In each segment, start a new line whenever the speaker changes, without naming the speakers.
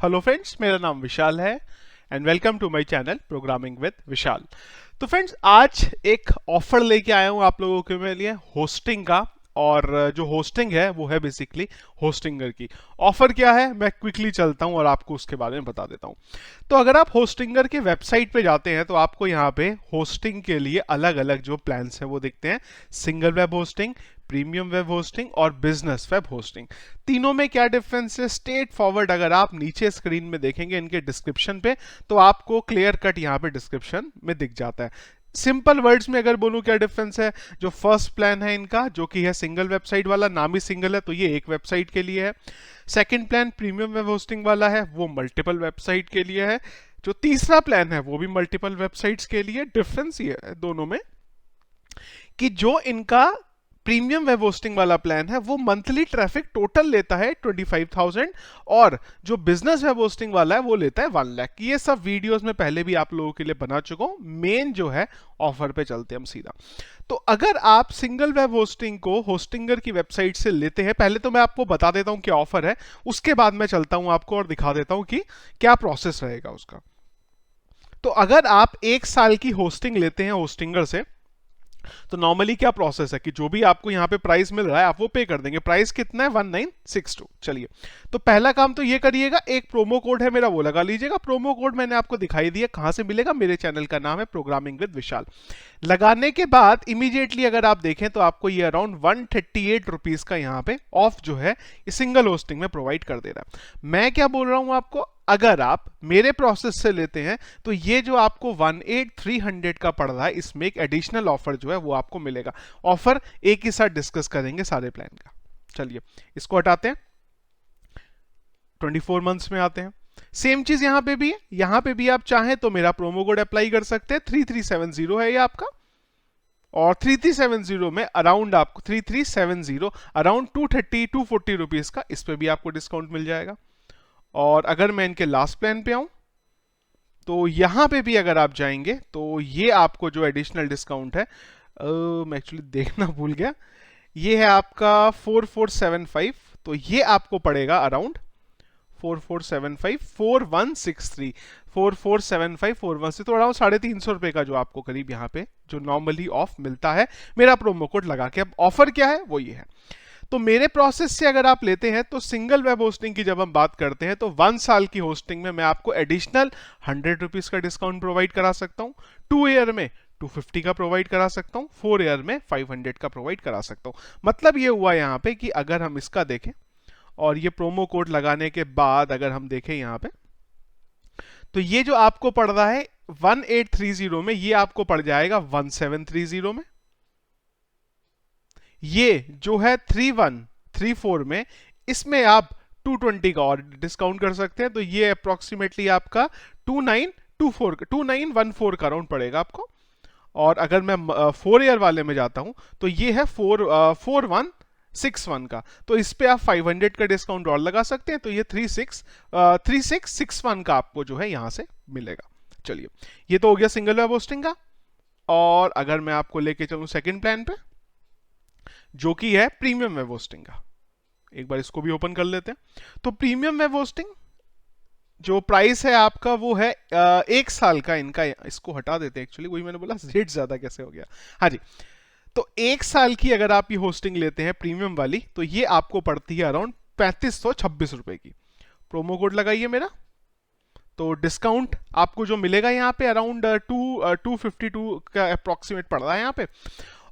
Hello friends, मेरा नाम विशाल है and welcome to my channel programming with Vishal. तो फ्रेंड्स, आज एक ऑफर लेके आया हूँ आप लोगों के लिए होस्टिंग का। और जो होस्टिंग है वो है बेसिकली होस्टिंगर की। ऑफर क्या है मैं क्विकली चलता हूँ और आपको उसके बारे में बता देता हूँ। तो अगर आप होस्टिंगर के वेबसाइट पे जाते हैं तो आपको यहाँ पे होस्टिंग के लिए अलग अलग जो प्लान्स हैं वो दिखते हैं। Single web hosting, premium web hosting और बिजनेस वेब होस्टिंग। तीनों में क्या डिफरेंस है स्ट्रेट फॉरवर्ड अगर आप नीचे स्क्रीन में देखेंगे इनके डिस्क्रिप्शन पे तो आपको क्लियर कट यहाँ पे डिस्क्रिप्शन में दिख जाता है। सिंपल वर्ड्स में अगर बोलूं क्या डिफरेंस है, जो फर्स्ट प्लान है इनका जो कि है सिंगल वेबसाइट वाला, नाम ही सिंगल है तो ये एक वेबसाइट के लिए है। Second plan premium web hosting वाला है, वो मल्टीपल वेबसाइट के लिए है। जो तीसरा प्लान है वो भी मल्टीपल वेबसाइट्स के लिए। डिफरेंस ये है दोनों में कि जो इनका प्रीमियम वेब होस्टिंग वाला प्लान है वो मंथली ट्रैफिक टोटल लेता है 25,000 और जो बिजनेस वेब होस्टिंग वाला है वो लेता है 1 लाख। ये सब वीडियोस में पहले भी आप लोगों के लिए बना चुका हूं। मेन जो है ऑफर पे चलते हैं हम सीधा। तो अगर आप सिंगल वेब होस्टिंग को होस्टिंगर की वेबसाइट से लेते हैं, पहले तो मैं आपको बता देता हूं क्या ऑफर है, उसके बाद मैं चलता हूं आपको और दिखा देता हूं कि क्या प्रोसेस रहेगा उसका। तो अगर आप 1 साल की होस्टिंग लेते हैं होस्टिंगर से तो नॉर्मली क्या प्रोसेस है कि जो भी आपको यहाँ पे प्राइस मिल रहा है आप वो पे कर देंगे। प्राइस कितना है 1962। चलिए, तो पहला काम तो ये करिएगा, एक प्रोमो कोड है मेरा वो लगा लीजिएगा। प्रोमो कोड मैंने आपको दिखाई दिया कहां से मिलेगा, मेरे चैनल का नाम है प्रोग्रामिंग विद विशाल। लगाने के बाद इमीडिएटली अगर आप देखें तो आपको ये अराउंड 138 रुपीज का यहाँ पे ऑफ जो है सिंगल होस्टिंग में प्रोवाइड कर दे रहा है। मैं क्या बोल रहा हूं आपको, अगर आप मेरे प्रोसेस से लेते हैं तो ये जो आपको 18300 का पड़ रहा है इसमें एक एडिशनल ऑफर जो है वो आपको मिलेगा। ऑफर एक ही साथ डिस्कस करेंगे सारे प्लान का। चलिए इसको हटाते हैं, 24 मंथ्स में आते हैं। सेम चीज यहां पे भी है, यहां पे भी आप चाहें तो मेरा प्रोमो कोड अप्लाई कर सकते हैं। 3370 है ये आपका, और 3370 में अराउंड आपको 3370 अराउंड 240 रुपीज का इस पे भी आपको डिस्काउंट मिल जाएगा। और अगर मैं इनके लास्ट प्लान पे आऊं तो यहां पे भी अगर आप जाएंगे तो ये आपको जो एडिशनल डिस्काउंट है, मैं एक्चुअली देखना भूल गया, ये है आपका 4475। तो ये आपको पड़ेगा अराउंड 4475 4163 4475 4163, तो अराउंड 350 रुपए का जो आपको करीब यहाँ पे जो नॉर्मली ऑफ मिलता है मेरा प्रोमो कोड लगा के। अब ऑफर क्या है वो ये है। तो मेरे प्रोसेस से अगर आप लेते हैं तो सिंगल वेब होस्टिंग की जब हम बात करते हैं तो 1 साल की होस्टिंग में मैं आपको एडिशनल 100 रुपीज का डिस्काउंट प्रोवाइड करा सकता हूं। 2 ईयर में 250 का प्रोवाइड करा सकता हूं। 4 ईयर में 500 का प्रोवाइड करा सकता हूं। मतलब ये हुआ यहाँ पे कि अगर हम इसका देखें और ये प्रोमो कोड लगाने के बाद अगर हम देखें यहाँ पे तो ये जो आपको पड़ रहा है 1830 में, ये आपको पड़ जाएगा 1730 में। ये जो है 3134 में, इसमें आप 220 का और डिस्काउंट कर सकते हैं। तो ये अप्रोक्सीमेटली आपका 2914 का राउंड पड़ेगा आपको। और अगर मैं 4 ईयर वाले में जाता हूं तो ये है 4161 का, तो इस पे आप 500 का डिस्काउंट और लगा सकते हैं। तो ये 3661 का आपको जो है यहां से मिलेगा। चलिए, ये तो हो गया सिंगल वेब होस्टिंग का। और अगर मैं आपको लेके चलूं सेकंड प्लान पे जो कि है प्रीमियम वेब होस्टिंग का, एक बार इसको भी ओपन कर लेते हैं। तो प्रीमियम वेब होस्टिंग जो प्राइस है आपका वो है 1 साल का इनका। इसको हटा देते हैं, एक्चुअली वही मैंने बोला रेट ज्यादा कैसे हो गया। हाँ जी, तो 1 साल की अगर आप ये होस्टिंग लेते हैं प्रीमियम वाली तो ये आपको पड़ती है अराउंड 3526 रुपए की। प्रोमो कोड लगाइए मेरा, तो डिस्काउंट आपको जो मिलेगा यहाँ पे अराउंड 252 का अप्रोक्सीमेट पड़ रहा है यहाँ पे।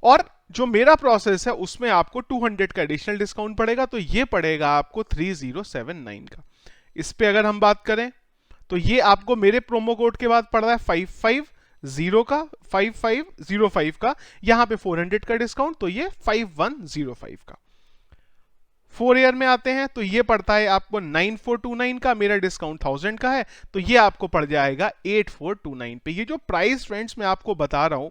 और जो मेरा प्रोसेस है उसमें आपको 200 का एडिशनल डिस्काउंट पड़ेगा, तो ये पड़ेगा आपको 3079 का। इस पे अगर हम बात करें तो ये आपको मेरे प्रोमो कोड के बाद पड़ रहा है 5505 का, यहां पे 400 का डिस्काउंट, तो ये 5105 का। 4 ईयर में आते हैं तो ये पड़ता है आपको 9429 का, मेरा डिस्काउंट 1000 का है, तो ये आपको पड़ जाएगा 8429 पे। ये जो प्राइस फ्रेंड्स मैं आपको बता रहा हूं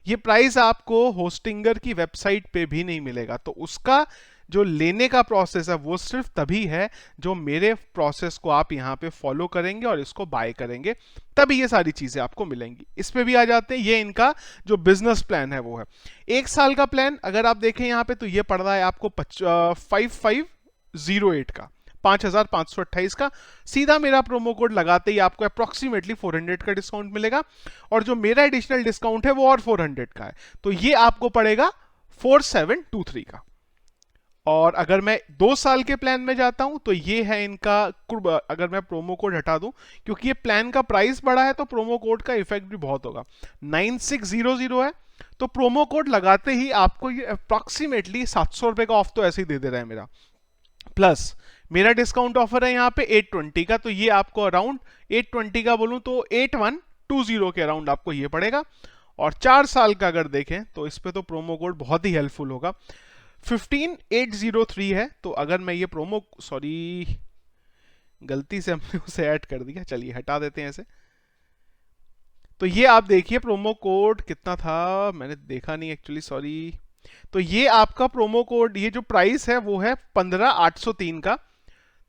ये प्राइस आपको होस्टिंगर की वेबसाइट पे भी नहीं मिलेगा। तो उसका जो लेने का प्रोसेस है वो सिर्फ तभी है जो मेरे प्रोसेस को आप यहाँ पे फॉलो करेंगे और इसको बाय करेंगे, तभी ये सारी चीजें आपको मिलेंगी। इस पे भी आ जाते हैं, ये इनका जो बिजनेस प्लान है वो है 1 साल का प्लान। अगर आप देखें यहाँ पे तो ये पड़ रहा है आपको 5508 का, 5528 का, सीधा मेरा प्रोमो कोड लगाते ही आपको अप्रोक्सीमेटली 400 का डिस्काउंट मिलेगा, और जो मेरा एडिशनल डिस्काउंट है वो और 400 का है, तो ये आपको पड़ेगा 4723 का। और अगर मैं 2 साल के प्लान में जाता हूं तो ये है इनका, अगर मैं प्रोमो कोड हटा दूं, क्योंकि ये प्लान का प्राइस बढ़ा है तो प्रोमो कोड का इफेक्ट भी बहुत होगा, 9600 है, तो प्रोमो कोड लगाते ही आपको ये अप्रोक्सीमेटली 700 रुपए का ऑफ तो ऐसे ही दे दे रहा है मेरा, प्लस मेरा डिस्काउंट ऑफर है यहाँ पे 820 का, तो ये आपको अराउंड 820 का बोलूं तो 8120 के अराउंड आपको ये पड़ेगा। और 4 साल का अगर देखें तो इस पे तो प्रोमो कोड बहुत ही हेल्पफुल होगा, 15803 है, तो अगर मैं ये प्रोमो, सॉरी गलती से हमने उसे ऐड कर दिया, चलिए हटा देते हैं ऐसे। तो ये आप देखिए प्रोमो कोड कितना था, मैंने देखा नहीं एक्चुअली, सॉरी। तो ये आपका प्रोमो कोड, ये जो प्राइस है वो है 15803 का,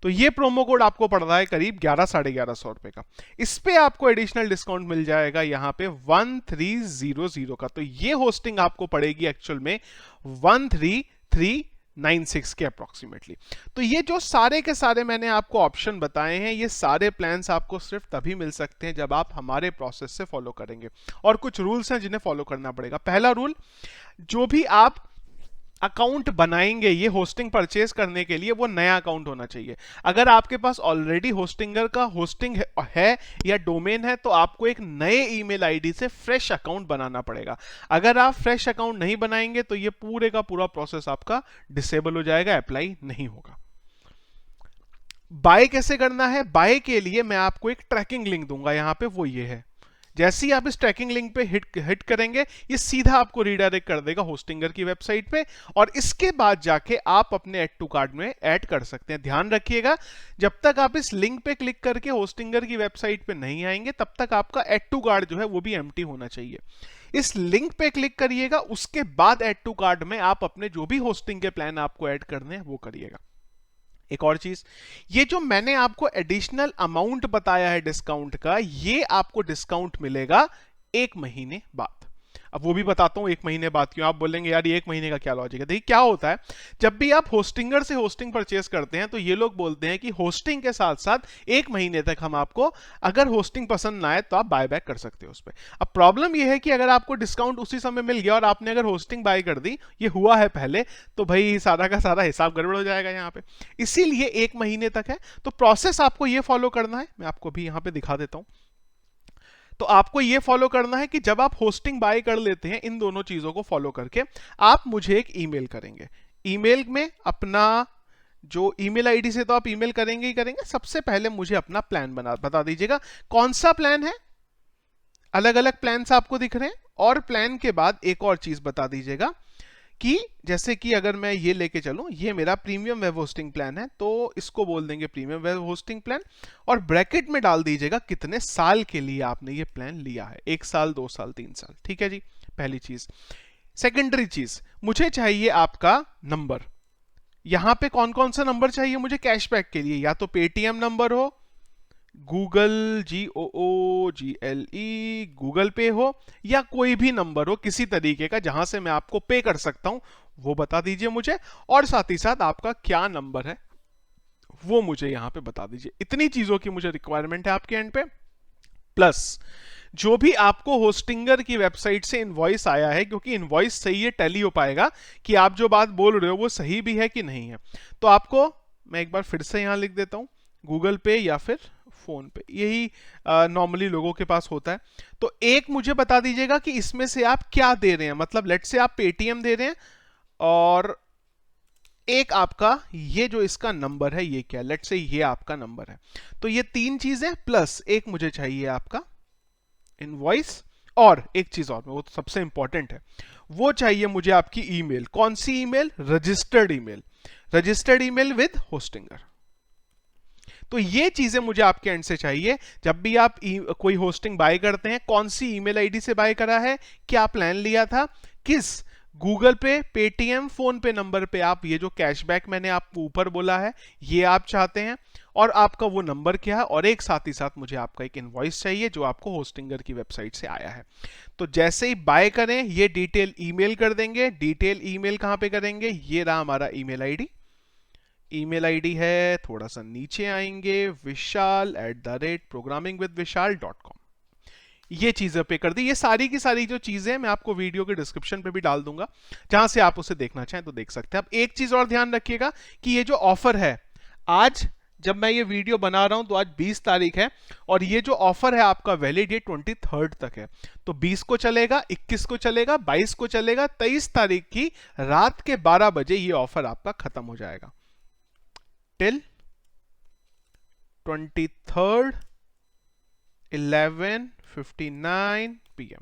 तो ये प्रोमो कोड आपको पड़ रहा है करीब 1100-1150 रुपए का। इस पे आपको एडिशनल डिस्काउंट मिल जाएगा यहाँ पे 1300 का, तो ये होस्टिंग आपको पड़ेगी एक्चुअल में 13396 के अप्रोक्सीमेटली। तो ये जो सारे के सारे मैंने आपको ऑप्शन बताए हैं, ये सारे प्लान्स आपको सिर्फ तभी मिल सकते हैं जब आप हमारे प्रोसेस से फॉलो करेंगे, और कुछ रूल्स हैं जिन्हें फॉलो करना पड़ेगा। पहला रूल, जो भी आप अकाउंट बनाएंगे ये होस्टिंग परचेज करने के लिए, वो नया अकाउंट होना चाहिए। अगर आपके पास ऑलरेडी होस्टिंगर का होस्टिंग है या डोमेन है, तो आपको एक नए ईमेल आईडी से फ्रेश अकाउंट बनाना पड़ेगा। अगर आप फ्रेश अकाउंट नहीं बनाएंगे तो ये पूरे का पूरा प्रोसेस आपका डिसेबल हो जाएगा, अप्लाई नहीं होगा। बाय कैसे करना है? बाय के लिए मैं आपको एक ट्रैकिंग लिंक दूंगा यहाँ पे, वो ये है। जैसे ही आप इस ट्रैकिंग लिंक पे हिट करेंगे, ये सीधा आपको रीडायरेक्ट कर देगा होस्टिंगर की वेबसाइट पे, और इसके बाद जाके आप अपने ऐड टू कार्ट में ऐड कर सकते हैं। ध्यान रखिएगा, जब तक आप इस लिंक पे क्लिक करके होस्टिंगर की वेबसाइट पे नहीं आएंगे, तब तक आपका ऐड टू कार्ट जो है वो भी एम्प्टी होना चाहिए। इस लिंक पे क्लिक करिएगा, उसके बाद ऐड टू कार्ट में आप अपने जो भी होस्टिंग के प्लान आपको ऐड करने हैं वो करिएगा। एक और चीज, ये जो मैंने आपको एडिशनल अमाउंट बताया है डिस्काउंट का, ये आपको डिस्काउंट मिलेगा 1 महीने बाद। अब वो भी बताता हूं 1 महीने बाद क्यों। आप बोलेंगे यार ये 1 महीने का क्या लॉजिक है? देखिए क्या होता है, जब भी आप होस्टिंगर से होस्टिंग परचेस करते हैं तो ये लोग बोलते हैं कि होस्टिंग के साथ साथ 1 महीने तक हम आपको, अगर होस्टिंग पसंद ना आए तो आप बाय बैक कर सकते हो उस पर। अब प्रॉब्लम ये है कि अगर आपको डिस्काउंट उसी समय मिल गया और आपने अगर होस्टिंग बाय कर दी, ये हुआ है पहले, तो भाई सारा का सारा हिसाब गड़बड़ हो जाएगा यहाँ पे। इसीलिए 1 महीने तक है। तो प्रोसेस आपको ये फॉलो करना है, मैं आपको भी यहाँ पे दिखा देता हूं। तो आपको ये फॉलो करना है कि जब आप होस्टिंग बाय कर लेते हैं, इन दोनों चीजों को फॉलो करके आप मुझे एक ईमेल करेंगे। ईमेल में अपना जो ईमेल आईडी से तो आप ईमेल करेंगे ही करेंगे, सबसे पहले मुझे अपना प्लान बता दीजिएगा कौन सा प्लान है। अलग अलग प्लान्स आपको दिख रहे हैं, और प्लान के बाद एक और चीज बता दीजिएगा कि जैसे कि अगर मैं ये लेके चलूं, ये मेरा प्रीमियम वेब होस्टिंग प्लान है, तो इसको बोल देंगे प्रीमियम वेब होस्टिंग प्लान, और ब्रैकेट में डाल दीजिएगा कितने साल के लिए आपने ये प्लान लिया है, 1 साल 2 साल 3 साल। ठीक है जी, पहली चीज। सेकेंडरी चीज, मुझे चाहिए आपका नंबर। यहां पे कौन कौन सा नंबर चाहिए मुझे कैशबैक के लिए? या तो पेटीएम नंबर हो, गूगल GOOGLE गूगल पे हो, या कोई भी नंबर हो किसी तरीके का जहां से मैं आपको पे कर सकता हूं, वो बता दीजिए मुझे। और साथ ही साथ आपका क्या नंबर है वो मुझे यहां पे बता दीजिए। इतनी चीजों की मुझे रिक्वायरमेंट है आपके एंड पे। प्लस जो भी आपको होस्टिंगर की वेबसाइट से इनवॉइस आया है, क्योंकि इनवॉइस से ही ये टैली हो पाएगा कि आप जो बात बोल रहे हो वो सही भी है कि नहीं है। तो आपको मैं एक बार फिर से यहां लिख देता हूं, गूगल पे या फिर फोन पे, यही नॉर्मली लोगों के पास होता है। तो एक मुझे बता दीजिएगा कि इसमें से आप क्या दे रहे हैं, मतलब लेट से आप पेटीएम दे रहे हैं, और एक आपका ये जो इसका नंबर है ये क्या, लेट से ये आपका नंबर है। तो ये 3 चीजें, प्लस एक मुझे चाहिए आपका इनवॉइस, और एक चीज और, वो तो सबसे इंपॉर्टेंट है, वो चाहिए मुझे आपकी ईमेल। कौन सी email? Registered email, registered email with Hostinger. तो ये चीजें मुझे आपके एंड से चाहिए। जब भी आप कोई होस्टिंग बाय करते हैं, कौन सी ईमेल आईडी से बाय करा है, क्या प्लान लिया था, किस गूगल पे, पेटीएम, फोन पे नंबर पे आप ये जो कैशबैक मैंने आपको ऊपर बोला है ये आप चाहते हैं, और आपका वो नंबर क्या है, और एक साथ ही साथ मुझे आपका एक इनवॉइस चाहिए जो आपको होस्टिंगर की वेबसाइट से आया है। तो जैसे ही बाय करें ये डिटेल ईमेल कर देंगे। डिटेल ईमेल कहां पे करेंगे? ये रहा हमारा ईमेल आईडी। ईमेल आईडी है, थोड़ा सा नीचे आएंगे, vishal@programmingwithvishal.com, ये चीजें पे कर दी। ये सारी की सारी जो चीजें मैं आपको वीडियो के डिस्क्रिप्शन पे भी डाल दूंगा, जहां से आप उसे देखना चाहें तो देख सकते हैं। अब एक चीज और ध्यान रखिएगा कि ये जो ऑफर है, आज जब मैं ये वीडियो बना रहा हूं तो आज 20 तारीख है, और ये जो ऑफर है आपका वैलिड ये 23 तक है। तो 20 को चलेगा, 21 को चलेगा, 22 को चलेगा, 23 तारीख की रात के 12 बजे ये ऑफर आपका खत्म हो जाएगा। Till 23 11:59 PM।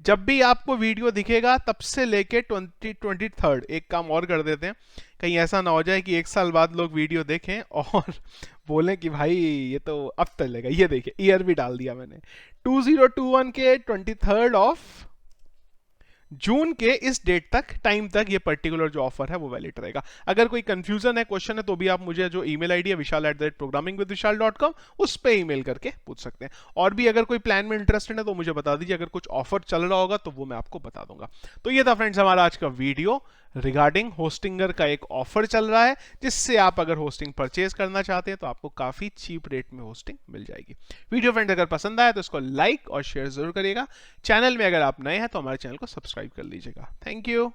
जब भी आपको वीडियो दिखेगा तब से लेके 23 एक काम और कर देते हैं, कहीं ऐसा ना हो जाए कि एक साल बाद लोग वीडियो देखें और बोलें कि भाई ये तो अब चलेगा। ये देखिए ईयर भी डाल दिया मैंने, 2021 के 23 जून के इस डेट तक, टाइम तक ये पर्टिकुलर जो ऑफर है वो वैलिड रहेगा। अगर कोई कंफ्यूजन है, क्वेश्चन है, तो भी आप मुझे जो ईमेल आईडी है vishal@programmingwithvishal.com उस पे ईमेल करके पूछ सकते हैं। और भी अगर कोई प्लान में इंटरेस्टेड है तो मुझे बता दीजिए, अगर कुछ ऑफर चल रहा होगा तो वो मैं आपको बता दूंगा। तो ये था फ्रेंड्स हमारा आज का वीडियो रिगार्डिंग होस्टिंगर का एक ऑफर चल रहा है, जिससे आप अगर होस्टिंग परचेज करना चाहते हैं तो आपको काफी चीप रेट में होस्टिंग मिल जाएगी। वीडियो फ्रेंड अगर पसंद आया तो इसको लाइक और शेयर जरूर करिएगा। चैनल में अगर आप नए हैं तो हमारे चैनल को सब्सक्राइब कर लीजिएगा। Thank you.